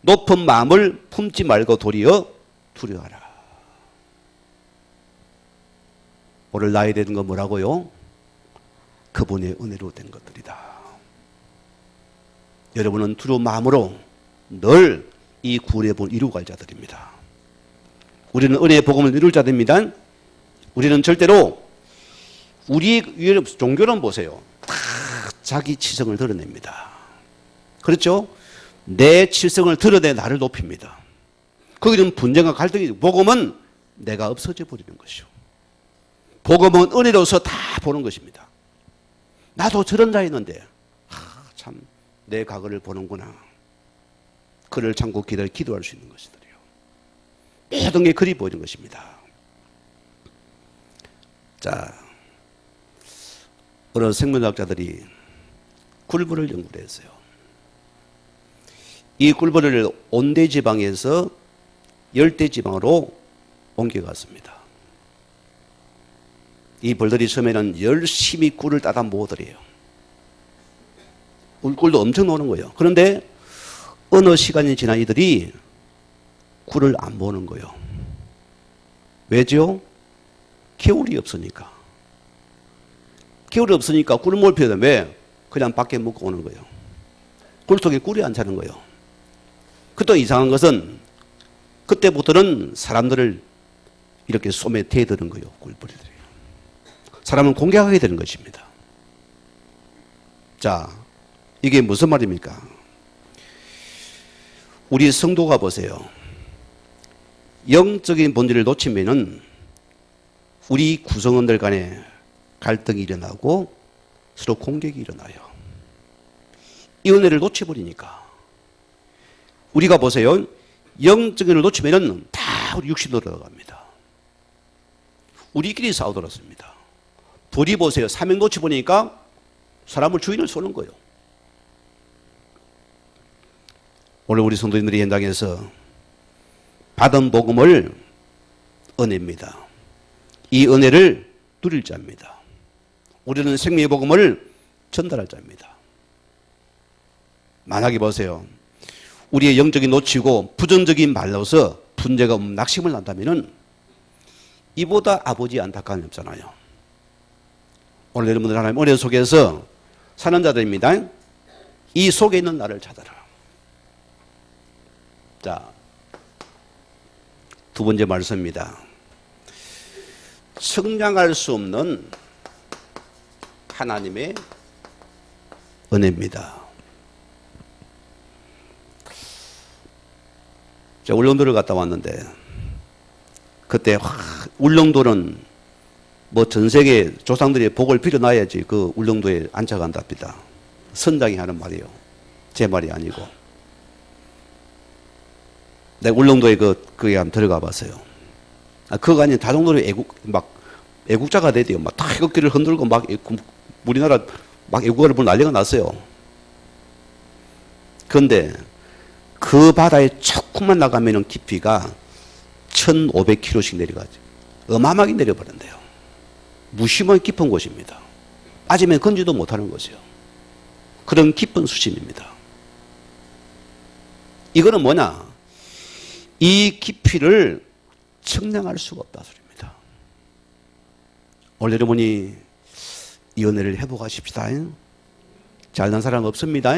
높은 마음을 품지 말고 도리어 두려워하라. 오늘 나에 되는 건 뭐라고요? 그분의 은혜로 된 것들이다. 여러분은 두려운 마음으로 늘 이 구원의 복을 이루고 갈 자들입니다. 우리는 은혜의 복음을 이룰 자들입니다. 우리는 절대로 우리 종교는 보세요. 다 자기 치성을 드러냅니다. 그렇죠? 내 치성을 드러내 나를 높입니다. 거기는 분쟁과 갈등이, 복음은 내가 없어져 버리는 것이요. 복음은 은혜로서 다 보는 것입니다. 나도 저런 자였는데 참 내 과거를 보는구나. 그를 참고 기도할 수 있는 것이더래요. 모든 게 그리 보이는 것입니다. 자, 어느 생물학자들이 꿀벌을 연구를 했어요. 이 꿀벌을 온대 지방에서 열대 지방으로 옮겨갔습니다. 이 벌들이 처음에는 열심히 꿀을 따다 모으더래요. 꿀도 엄청 나오는 거예요. 그런데 어느 시간이 지나 이들이 꿀을 안 모으는 거예요. 왜죠? 겨울이 없으니까. 겨울이 없으니까 꿀을 모을 필요도 왜? 그냥 밖에 먹고 오는 거예요. 꿀속에 꿀이 안 차는 거예요. 그또 이상한 것은 그때부터는 사람들을 이렇게 솜에 대드는 거예요. 꿀벌이들이. 사람은 공격하게 되는 것입니다. 자, 이게 무슨 말입니까? 우리 성도가 보세요. 영적인 본질을 놓치면은 우리 구성원들 간에 갈등이 일어나고 서로 공격이 일어나요. 이 은혜를 놓쳐버리니까. 우리가 보세요. 영적인 을 놓치면은 다 우리 육신으로 들어갑니다. 우리끼리 싸우더랐습니다. 불이 보세요. 사명 놓쳐보니까 사람을 주인을 쏘는 거예요. 오늘 우리 성도님들이 현장에서 받은 복음을 은혜입니다. 이 은혜를 누릴 자입니다. 우리는 생명의 복음을 전달할 자입니다. 만약에 보세요. 우리의 영적이 놓치고 부정적인 말로서 분쟁과 낙심을 난다면은 이보다 아버지 안타까움이 없잖아요. 오늘 여러분들 하나님 은혜 속에서 사는 자들입니다. 이 속에 있는 나를 찾아라. 자, 두 번째 말씀입니다. 측량할 수 없는 하나님의 은혜입니다. 제가 울릉도를 갔다 왔는데 그때 울릉도는 뭐 전 세계 조상들이 복을 빌어놔야지 그 울릉도에 안착한답니다. 선장이 하는 말이에요. 제 말이 아니고. 내가 울릉도에 그게 한번 들어가 봤어요. 그거 아니면 다종도로 애국자가 되대요. 막 태극기를 흔들고 막 우리나라 막 애국가를 부르고 난리가 났어요. 그런데 그 바다에 조금만 나가면은 깊이가 1,500km씩 내려가죠. 어마어마하게 내려버린대요. 무심하게 깊은 곳입니다. 빠지면 건지도 못하는 곳이요. 그런 깊은 수심입니다. 이거는 뭐냐? 이 깊이를 측량할 수가 없다 소리입니다. 오늘 여러분이 이 은혜를 회복하십시다. 잘난 사람 없습니다.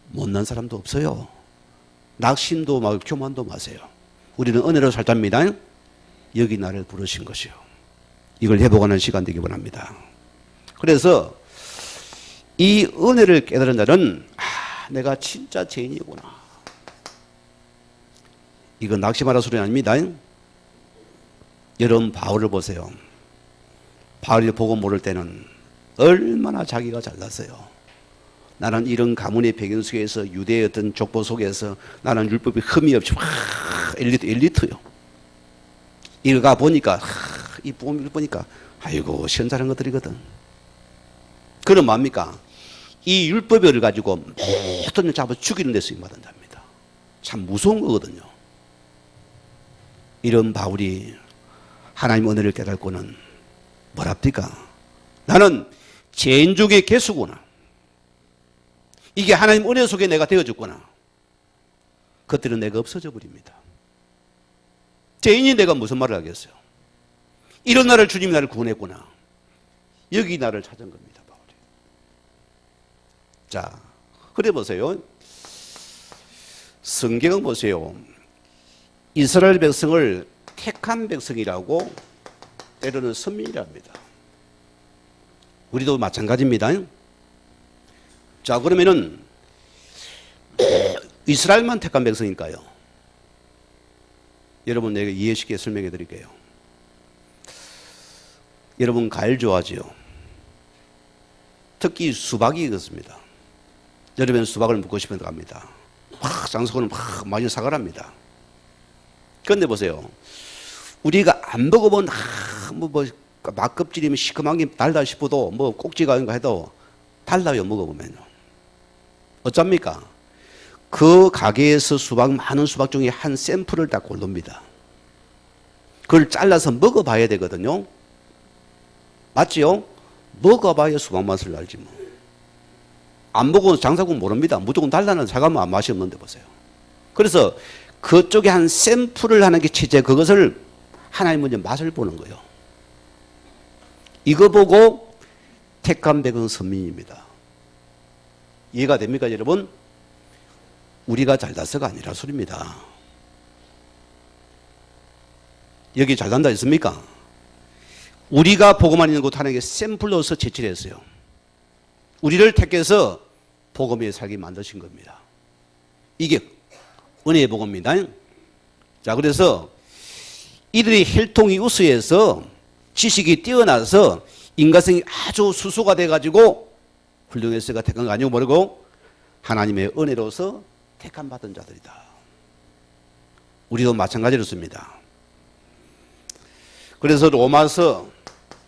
못난 사람도 없어요. 낙심도 막 교만도 마세요. 우리는 은혜로 살답니다. 여기 나를 부르신 것이요. 이걸 회복하는 시간 되기 원합니다. 그래서 이 은혜를 깨달은 자는 내가 진짜 죄인이구나. 이건 낙심하라 소리 아닙니다. 여러분 바울을 보세요. 바울이 보고 모를 때는 얼마나 자기가 잘났어요. 나는 이런 가문의 배경 속에서 유대의 어떤 족보 속에서 나는 율법이 흠이 없이 엘리트요. 이거 보니까 이 부모를 보니까 아이고 시원찮은 것들이거든. 그럼 뭡니까? 이 율법을 가지고 모든 잡아 죽이는 데 쓰임받는답니다. 참 무서운 거거든요. 이런 바울이 하나님의 은혜를 깨닫고는 뭐랍니까? 나는 죄인 중에 개수구나. 이게 하나님 은혜 속에 내가 되어졌구나. 그때는 내가 없어져 버립니다. 죄인이 내가 무슨 말을 하겠어요? 이런 나를 주님이 나를 구원했구나. 여기 나를 찾은 겁니다, 바울이. 자, 그래 보세요. 성경은 보세요. 이스라엘 백성을 택한 백성이라고 때로는 선민이라 합니다. 우리도 마찬가지입니다. 자, 그러면은 이스라엘만 택한 백성일까요? 여러분 내가 이해쉽게 설명해 드릴게요. 여러분 과일 좋아하지요? 특히 수박이 그렇습니다. 여름엔 수박을 먹고 싶어서 갑니다. 막 장수고는 막 많이 사가랍니다. 그런데 보세요. 우리가 안 먹어본 막껍질이면 시큼한 게 달다 싶어도 뭐 꼭지가 아닌가 해도 달라요. 먹어보면요. 어쩝니까? 그 가게에서 많은 수박 중에 한 샘플을 딱 고릅니다. 그걸 잘라서 먹어봐야 되거든요. 맞지요? 먹어봐야 수박 맛을 알지 뭐. 안 먹어도 장사꾼 모릅니다. 무조건 달라는 사과만 맛이 없는데 보세요. 그래서 그쪽에 한 샘플을 하는 게 취재, 그것을 하나님 먼저 맛을 보는 거예요. 이거 보고 택한 백은 선민입니다. 이해가 됩니까, 여러분? 우리가 잘나서가 아니라 소리입니다. 여기 잘난다 있습니까? 우리가 복음만 있는 곳 하나님께 샘플로서 제치를 했어요. 우리를 택해서 복음에 살게 만드신 겁니다. 이게 은혜의 복음입니다. 자, 그래서 이들이 혈통이 우수해서 지식이 뛰어나서 인간성이 아주 수수가 돼가지고 훌륭해서가 택한 거 아니고 모르고 하나님의 은혜로서 택함 받은 자들이다. 우리도 마찬가지로습니다. 그래서 로마서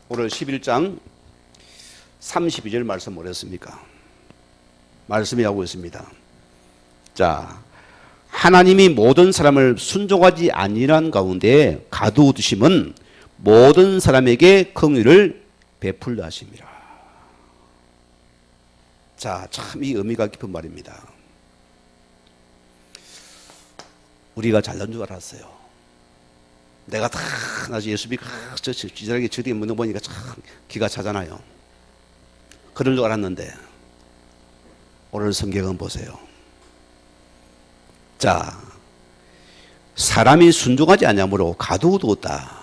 오늘 11장 32절 말씀 뭐랬습니까? 말씀이 하고 있습니다. 자, 하나님이 모든 사람을 순종하지 아니한 가운데 가두두심은 모든 사람에게 긍휼을 베풀려 하심이라. 자, 참 이 의미가 깊은 말입니다. 우리가 잘난 줄 알았어요. 내가 다 나중에 예수 믿고 지저하게 저리 묻는 보니까 참 기가 차잖아요. 그런 줄 알았는데 오늘 성경은 보세요. 자, 사람이 순종하지 않으므로 가두어두었다.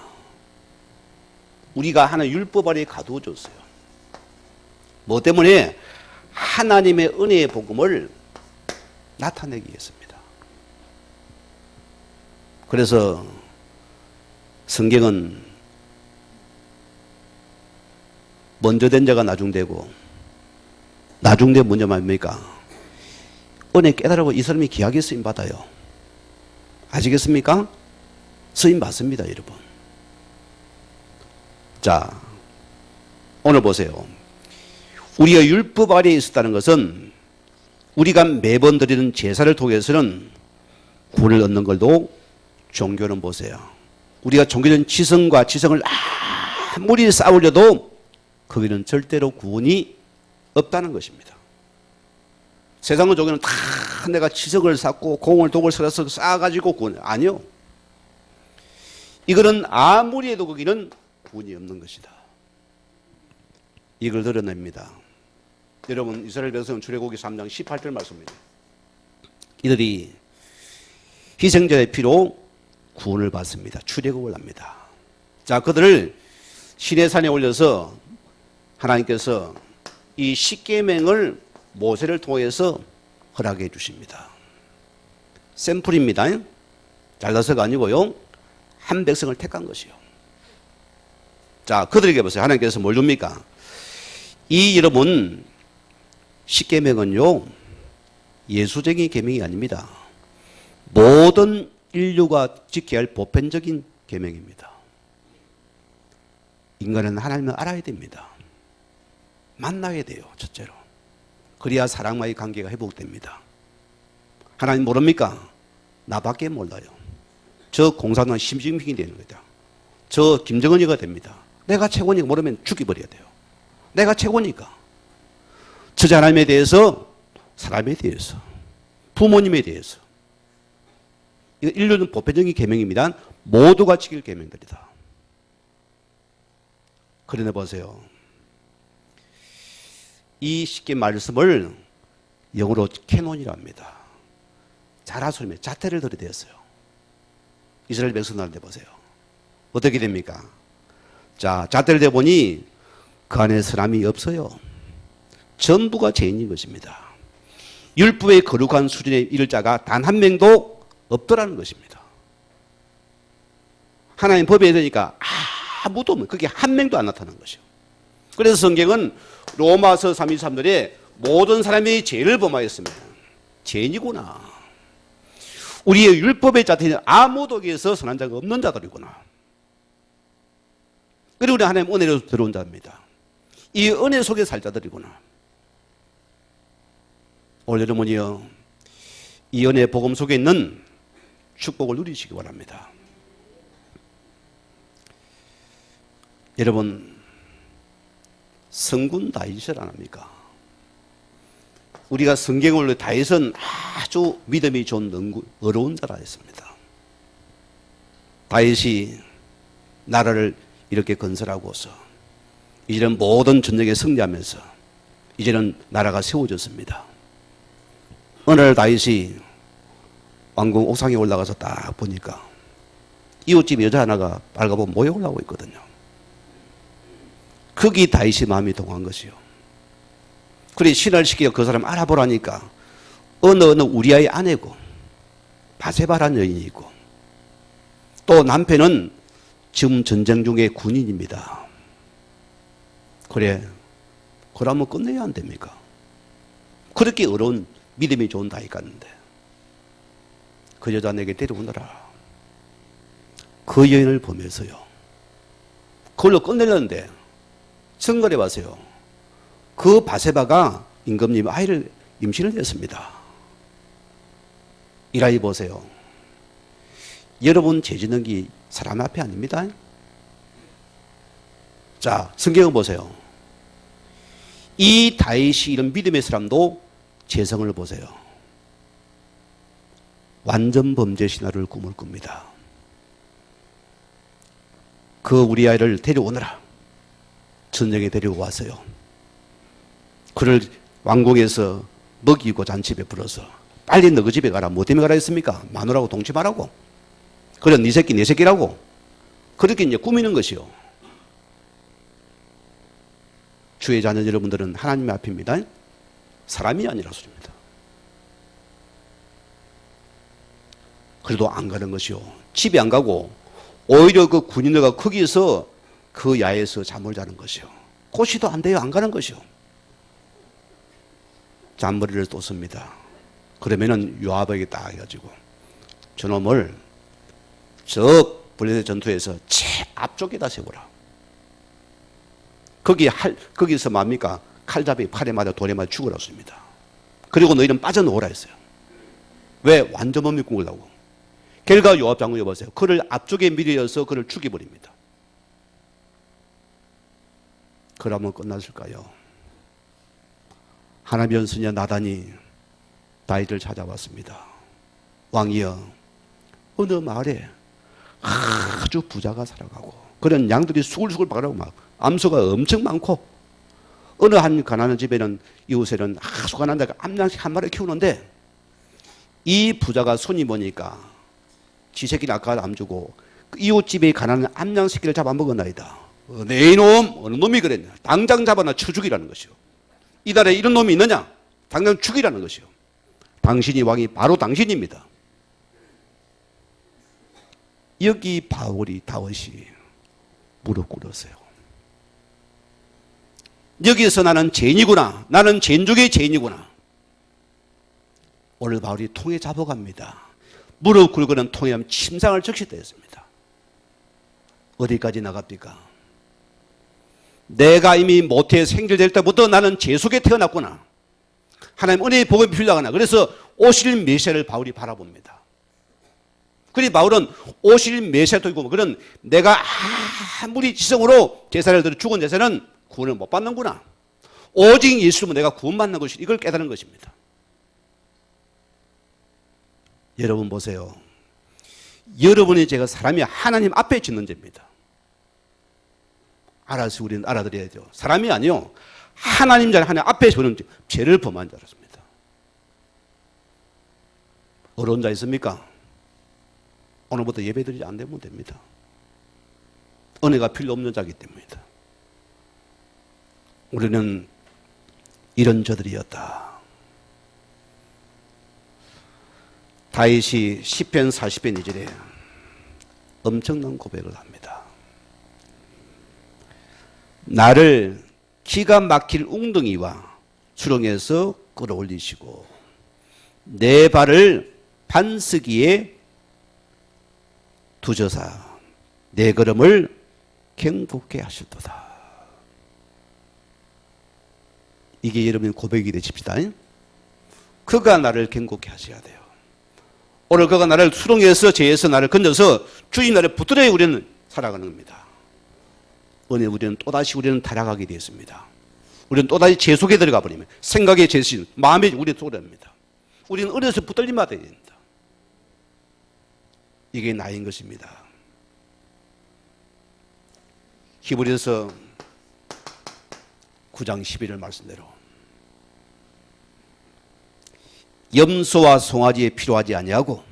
우리가 하나의 율법 아래 가두어졌어요. 뭐 때문에? 하나님의 은혜의 복음을 나타내기 위해서입니다. 그래서 성경은 먼저 된 자가 나중되고 나중된 먼저 뭡니까? 은혜 깨달고 이 사람이 귀하게 쓰임 받아요. 아시겠습니까? 쓰임 받습니다, 여러분. 자, 오늘 보세요. 우리가 율법 아래에 있었다는 것은 우리가 매번 드리는 제사를 통해서는 구원을 얻는 걸도 종교는 보세요. 우리가 종교는 지성과 지성을 아무리 싸우려도 거기는 절대로 구원이 없다는 것입니다. 세상의 종교는 다 내가 지성을 쌓고 공을 독을 썰어서 쌓아가지고 구원, 아니요. 이거는 아무리 해도 거기는 구원이 없는 것이다. 이걸 드러냅니다. 여러분, 이스라엘 백성은 출애굽기 3장 18절 말씀입니다. 이들이 희생자의 피로 구원을 받습니다. 출애굽을 합니다. 자, 그들을 시내산에 올려서 하나님께서 이 십계명을 모세를 통해서 허락해 주십니다. 샘플입니다. 잘나서가 아니고요. 한 백성을 택한 것이요. 자, 그들에게 보세요. 하나님께서 뭘 줍니까? 이 여러분 십계명은요, 예수적인 계명이 아닙니다. 모든 인류가 지켜야 할 보편적인 계명입니다. 인간은 하나님을 알아야 됩니다. 만나야 돼요, 첫째로. 그래야 사랑과의 관계가 회복됩니다. 하나님 모릅니까? 나밖에 몰라요. 저 공산당 심증민이 되는 거죠. 저 김정은이가 됩니다. 내가 최고니까 모르면 죽여버려야 돼요. 내가 최고니까. 저자 하나님에 대해서, 사람에 대해서, 부모님에 대해서. 인류는 보편적인 계명입니다. 모두가 지킬 계명들이다. 그러나 보세요. 이 십계 말씀을 영어로 캐논이라 합니다. 자라소리며 자태를 들이대었어요. 이스라엘 백성들한테 보세요. 어떻게 됩니까? 자, 자태를 대보니 그 안에 사람이 없어요. 전부가 죄인인 것입니다. 율법의 거룩한 수준에 이를 자가 단 한 명도 없더라는 것입니다. 하나님 법에 되니까 아무도 없는, 그게 한 명도 안 나타난 것이요. 그래서 성경은 로마서 3:23절에 모든 사람이 죄를 범하였습니다. 죄인이구나. 우리의 율법의 자태는 아무도 위해서 선한 자가 없는 자들이구나. 그리고 우리 하나님 은혜로 들어온 자입니다. 이 은혜 속에 살 자들이구나. 오늘 여러분이요, 이 은혜 복음 속에 있는 축복을 누리시기 바랍니다. 여러분, 성군 다윗을 안 합니까? 우리가 성경을 다윗은 아주 믿음이 좋은 어려운 자라 했습니다. 다윗이 나라를 이렇게 건설하고서 이제는 모든 전쟁에 승리하면서 이제는 나라가 세워졌습니다. 어느 날 다윗이 왕궁 옥상에 올라가서 딱 보니까 이웃집 여자 하나가 빨가벗고 모욕을 하고 있거든요. 거기 다윗이 마음이 동한 것이요. 그래 신을 시켜 그 사람 알아보라니까 어느 우리아의 아내고 바세바라는 여인이 있고 또 남편은 지금 전쟁 중에 군인입니다. 그래 그러면 끝내야 안 됩니까? 그렇게 어려운 믿음이 좋은 다윗 같는데 그 여자 내게 데려오너라. 그 여인을 보면서요, 그걸로 끝내려는데 성결해 봐세요. 그 바세바가 임금님 아이를 임신을 했습니다. 이 아이 보세요. 여러분 죄 짓는 게 사람 앞에 아닙니다. 자, 성경을 보세요. 이 다윗이 이런 믿음의 사람도 재성을 보세요. 완전 범죄 신화를 꿈을 꿉니다. 그 우리 아이를 데려오너라. 전쟁에 데려왔어요. 그를 왕궁에서 먹이고 잔치에 불어서 빨리 너 그 집에 가라. 뭐 때문에 가라 했습니까? 마누라하고 동침하라고. 그래 네 새끼 내 새끼라고. 그렇게 이제 꾸미는 것이요. 주의 자녀 여러분들은 하나님 앞입니다. 사람이 아니라 소리입니다. 그래도 안 가는 것이요. 집에 안 가고 오히려 그 군인들과 거기서 그 야에서 잠을 자는 것이요. 고시도 안 돼요. 안 가는 것이요. 잔머리를 또 씁니다. 그러면은 요압에게 딱 해가지고 저놈을 저 블레셋 전투에서 제일 앞쪽에다 세우라. 거기서 뭡니까? 칼잡이 팔에 맞아 돌에 맞아 죽으라고 씁니다. 그리고 너희는 빠져나오라 했어요. 왜? 완전 몸이 구으려고. 결과 요압 장군 여보세요. 그를 앞쪽에 밀어서 그를 죽여버립니다. 그러면 끝났을까요? 하나님의 연수녀 나단이 다윗을 찾아왔습니다. 왕이여, 어느 마을에 아주 부자가 살아가고 그런 양들이 수글수글 박으라고 막 암소가 엄청 많고 어느 한 가난한 집에는 이웃에는 아주 가난한 데가 암양식 한 마리 키우는데 이 부자가 손이 보니까 지 새끼를 아까 안 주고 이웃 집에 가난한 암양 새끼를 잡아먹었나이다. 내 이놈 어느 놈이 그랬냐. 당장 잡아나 쳐 죽이라는 것이요. 이달에 이런 놈이 있느냐. 당장 죽이라는 것이요. 당신이 왕이 바로 당신입니다. 여기 바울이 다윗이 무릎 꿇었어요. 여기서 나는 죄인이구나. 나는 죄인 중의 죄인이구나. 오늘 바울이 통에 잡아갑니다. 무릎 꿇고는 통에 하면 침상을 적시 되었습니다. 어디까지 나갑니까? 내가 이미 모태에 생질될 때부터 나는 죄 속에 태어났구나. 하나님 은혜의 복음이 필요하구나. 그래서 오실 메시아를 바울이 바라봅니다. 그리 바울은 오실 메시아도 있고 그런 내가 아무리 지성으로 제사를 드려 죽은 제사는 구원을 못 받는구나. 오직 예수로 내가 구원받는 것이 이걸 깨달은 것입니다. 여러분 보세요. 여러분의 죄가 사람이 하나님 앞에 짓는 죄입니다. 알아서 우리는 알아들어야죠. 사람이 아니요. 하나님 자리 하나님 앞에 서는 죄를 범한 자였습니다. 어려운 자 있습니까? 오늘부터 예배드리지 안 되면 됩니다. 은혜가 필요 없는 자이기 때문입니다. 우리는 이런 자들이었다. 다윗이 시편 40편 2절에 엄청난 고백을 합니다. 나를 기가 막힐 웅덩이와 수렁에서 끌어올리시고 내 발을 반석이에 두저사 내 걸음을 경고케 하실도다. 이게 여러분 고백이 되십시다. 그가 나를 경고케 하셔야 돼요. 오늘 그가 나를 수렁에서 죄에서 나를 건져서 주님 나를 붙들어야 우리는 살아가는 겁니다. 은혜 우리는 또다시 우리는 타락하게 되었습니다. 우리는 또다시 죄 속에 들어가 버리면 생각의 죄신, 마음의 우리 속에 됩니다. 우리는 어려서 붙들림 받아야 됩니다. 이게 나인 것입니다. 히브리서 9장 11절 말씀대로 염소와 송아지에 필요하지 아니하고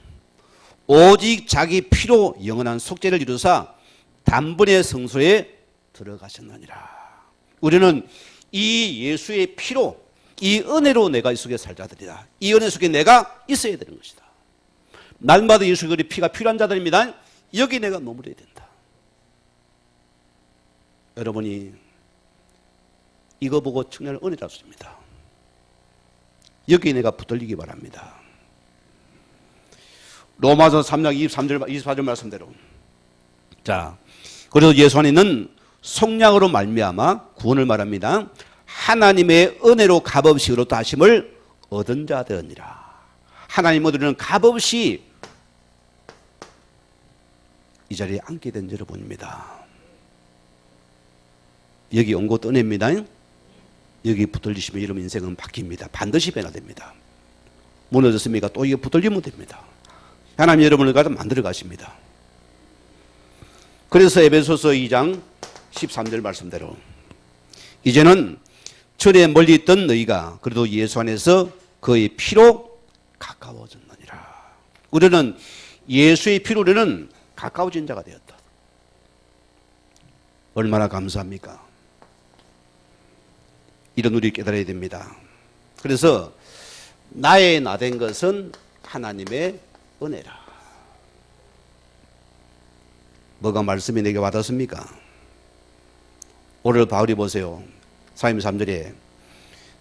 오직 자기 피로 영원한 속죄를 이루사 단번에 성소에 들어가셨느니라. 우리는 이 예수의 피로 이 은혜로 내가 이 속에 살 자들이다. 이 은혜 속에 내가 있어야 되는 것이다. 날마다 예수 그리스도의 피가 필요한 자들입니다. 여기 내가 머물러야 된다. 여러분이 이거 보고 청년을 은혜라고 씁니다. 여기 내가 붙들리기 바랍니다. 로마서 3장 23절, 24절 말씀대로. 자, 그래서 예수 안에 있는 속량으로 말미암아 구원을 말합니다. 하나님의 은혜로 값없이 의롭다 하심을 얻은 자 되었니라. 하나님 얻으려는 값없이 이 자리에 앉게 된 여러분입니다. 여기 온 곳 은혜입니다. 여기 붙들리시면 여러분 인생은 바뀝니다. 반드시 변화됩니다. 무너졌습니까? 또 이게 붙들리면 됩니다. 하나님 여러분을 가서 만들어 가십니다. 그래서 에베소서 2장 13절 말씀대로 이제는 전에 멀리 있던 너희가 그래도 예수 안에서 그의 피로 가까워졌느니라. 우리는 예수의 피로 우리는 가까워진 자가 되었다. 얼마나 감사합니까? 이런 우리 깨달아야 됩니다. 그래서 나의 나 된 것은 하나님의 은혜라. 뭐가 말씀이 내게 와닿습니까? 오늘 바울이 보세요. 3절에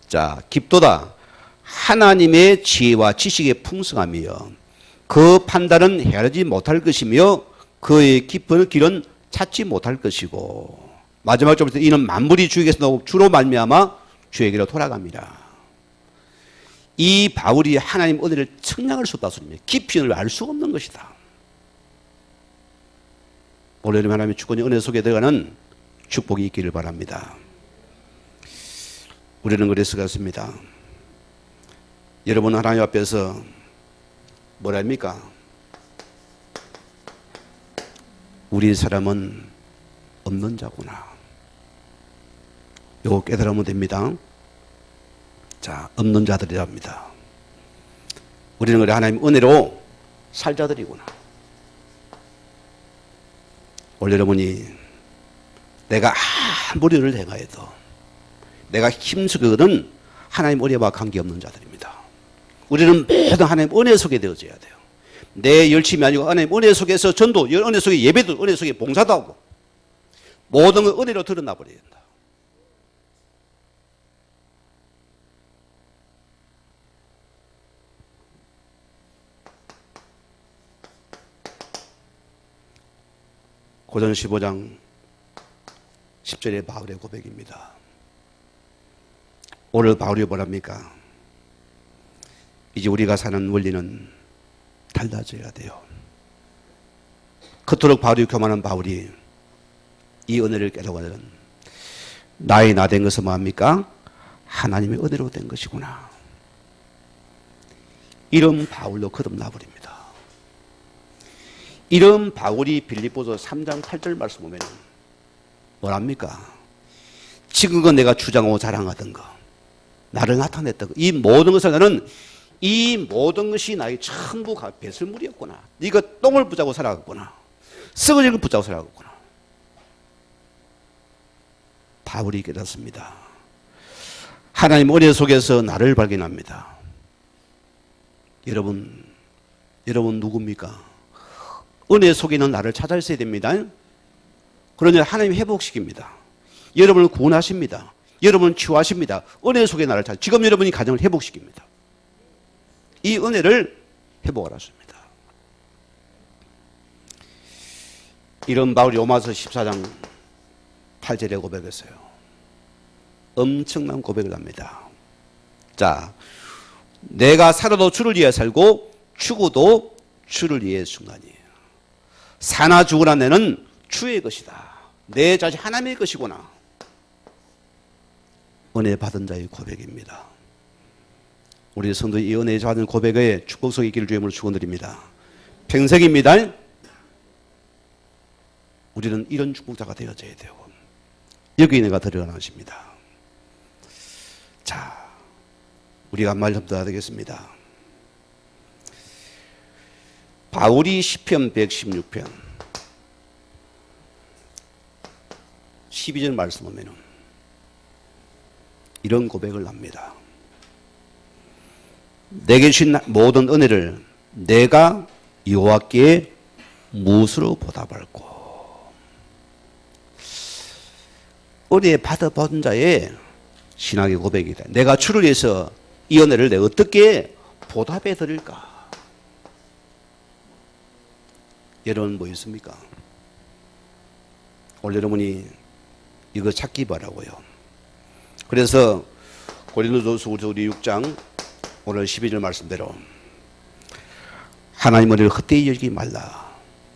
자, 깊도다 하나님의 지혜와 지식의 풍성함이여 그 판단은 헤아리지 못할 것이며 그의 깊은 길은 찾지 못할 것이고 마지막 절부터 이는 만물이 주에게서 나오고 주로 말미암아 주에게로 돌아갑니다. 이 바울이 하나님 은혜를 측량할 수 없다 소리입니다. 깊이를 알 수 없는 것이다. 오늘 하나님의 주권의 은혜 속에 들어가는 축복이 있기를 바랍니다. 우리는 그래서 그렇습니다. 여러분 하나님 앞에서 뭐랍니까? 우리 사람은 없는 자구나. 요거 깨달으면 됩니다. 자, 없는 자들이랍니다. 우리는 그래 하나님 은혜로 살 자들이구나. 오늘 여러분이 내가 아무리 를 행하여도 내가 힘쓰거든 하나님 은혜와 관계없는 자들입니다. 우리는 모든 하나님 은혜 속에 되어져야 돼요. 내 열심이 아니고 하나님 은혜 속에서 전도, 은혜 속에 예배도, 은혜 속에 봉사도 하고 모든 걸 은혜로 드러나 버려야 된다. 고전 15장 10절의 바울의 고백입니다. 오늘 바울이 뭐랍니까? 이제 우리가 사는 원리는 달라져야 돼요. 그토록 바울이 교만한 바울이 이 은혜를 깨달으면 나의 나 된 것은 뭐합니까? 하나님의 은혜로 된 것이구나. 이런 바울로 거듭나버립니다. 이런 바울이 빌립보서 3장 8절 말씀 보면 뭐랍니까? 지금껏 내가 주장하고 자랑하던 거, 나를 나타냈던 거, 이 모든 것을 나는 이 모든 것이 나의 전부 배설물이었구나. 네가 똥을 붙잡고 살아갔구나. 썩어질 걸 붙잡고 살아갔구나. 바울이 깨닫습니다. 하나님 은혜 속에서 나를 발견합니다. 여러분 누굽니까? 은혜 속에 있는 나를 찾아 있어야 됩니다. 그러냐 하나님이 회복시킵니다. 여러분을 구원하십니다. 여러분을 치유하십니다. 은혜 속에 나를 찾아. 지금 여러분이 가정을 회복시킵니다. 이 은혜를 회복하셨습니다. 이런 바울이 로마서 14장 8절에 고백했어요. 엄청난 고백을 합니다. 자, 내가 살아도 주를 위해 살고 죽어도 주를 위해 순간이에요. 사나 죽으나 내는 주의 것이다. 내 자식 하나님의 것이구나. 은혜 받은 자의 고백입니다. 우리 성도 이 은혜 받은 고백에 축복 속에 있기를 주님으로 축원드립니다. 평생입니다. 우리는 이런 축복자가 되어져야 되고 여기 은혜가 드러나십니다. 자, 우리가 말 좀 더 되겠습니다. 바울이 시편 116편 12절 말씀 보면 이런 고백을 합니다. 내게 주신 모든 은혜를 내가 여호와께 무엇으로 보답할꼬. 은혜 받아본 자의 신앙의 고백이다. 내가 주를 위해서 이 은혜를 내가 어떻게 보답해 드릴까? 여러분 뭐 있습니까? 오늘 여러분이 이거 찾기 바라고요. 그래서 고린도전서 우리 6장 오늘 12절 말씀대로 하나님 은혜를 헛되이 여기지 말라.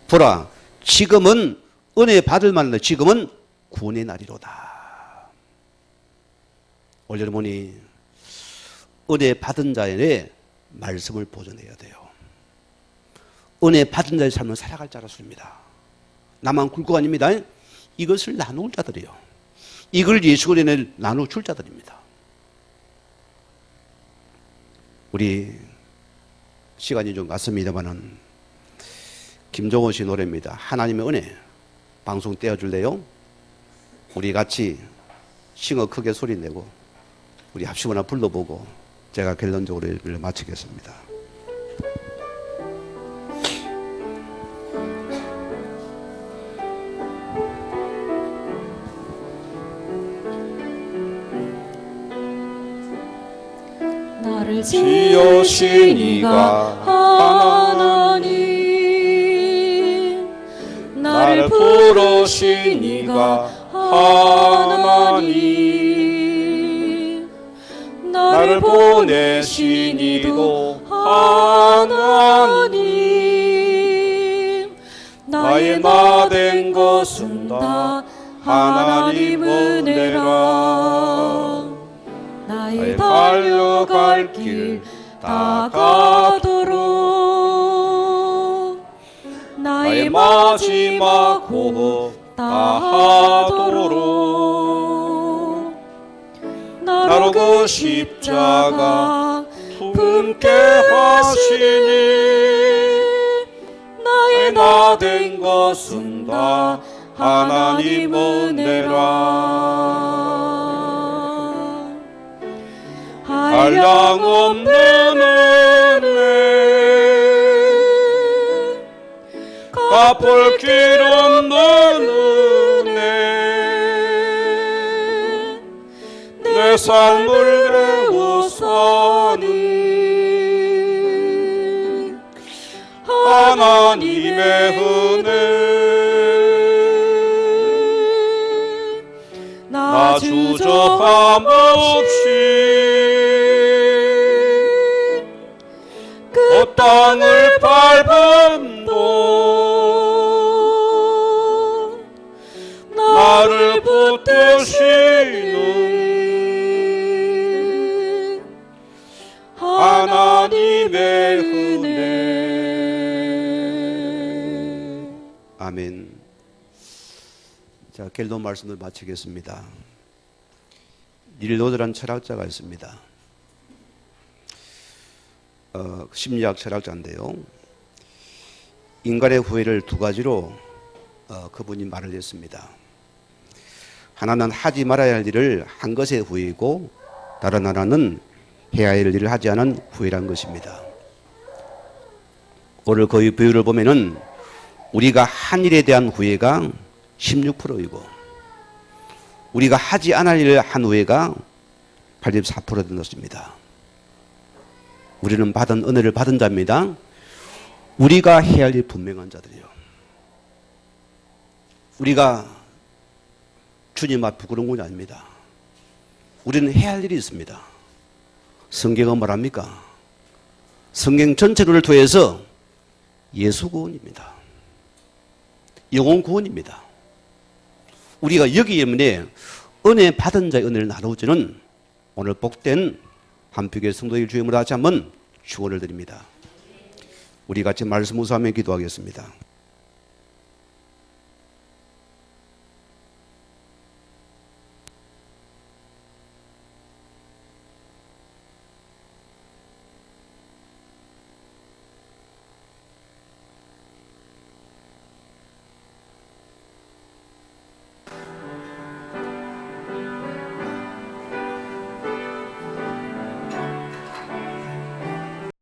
보라, 지금은 은혜 받을 만한 지금은 구원의 날이로다. 오늘 여러분이 은혜 받은 자의 말씀을 보존해야 돼요. 은혜 받은 자의 삶을 살아갈 자라서입니다. 나만 굴고 아닙니다. 이것을 나눌 자들이요. 이걸 예수 그리스도에 나눠줄 자들입니다. 우리 시간이 좀 갔습니다만은 김종호 씨 노래입니다. 하나님의 은혜. 방송 떼어줄래요? 우리 같이 싱어 크게 소리 내고 우리 합시거나 불러보고 제가 결론적으로 예배를 마치겠습니다. 나를 지으신 이가 하나님, 나를 부르신 이가 하나님, 나를 보내신 이도 하나님, 나의 나 된 것은 다 하나님 은혜라. 나의 달려갈 길 다가도록, 나의 마지막 호흡 다하도록, 나로 그 십자가 품게 하시니, 나의 나 된 것은 다 하나님 은혜라. 한량없는 은혜, 갚을 길 없는 은혜, 내 삶을 내어 사는 하나님의 은혜, 나 주저함 없이 그 땅을 밟음도 나를 붙드시는 하나님의 은혜. 아멘. 자, 결론 말씀을 마치겠습니다. 닐로드라는 철학자가 있습니다. 심리학 철학자인데요. 인간의 후회를 두 가지로 그분이 말을 했습니다. 하나는 하지 말아야 할 일을 한 것의 후회이고, 다른 하나는 해야 할 일을 하지 않은 후회란 것입니다. 오늘 그 비유를 보면은 우리가 한 일에 대한 후회가 16%이고 우리가 하지 않을 일을 한 후회가 84% 되었습니다. 우리는 받은 은혜를 받은 자입니다. 우리가 해야 할 일 분명한 자들이요. 우리가 주님 앞 부끄러운 것이 아닙니다. 우리는 해야 할 일이 있습니다. 성경은 뭐랍니까? 성경 전체를 통해서 예수 구원입니다. 영혼 구원입니다. 우리가 여기 때문에 은혜 받은 자의 은혜를 나누어주는 오늘 복된 한평의 성도의 주임으로 다시 한번 축원을 드립니다. 우리 같이 말씀 묵상하며 기도하겠습니다.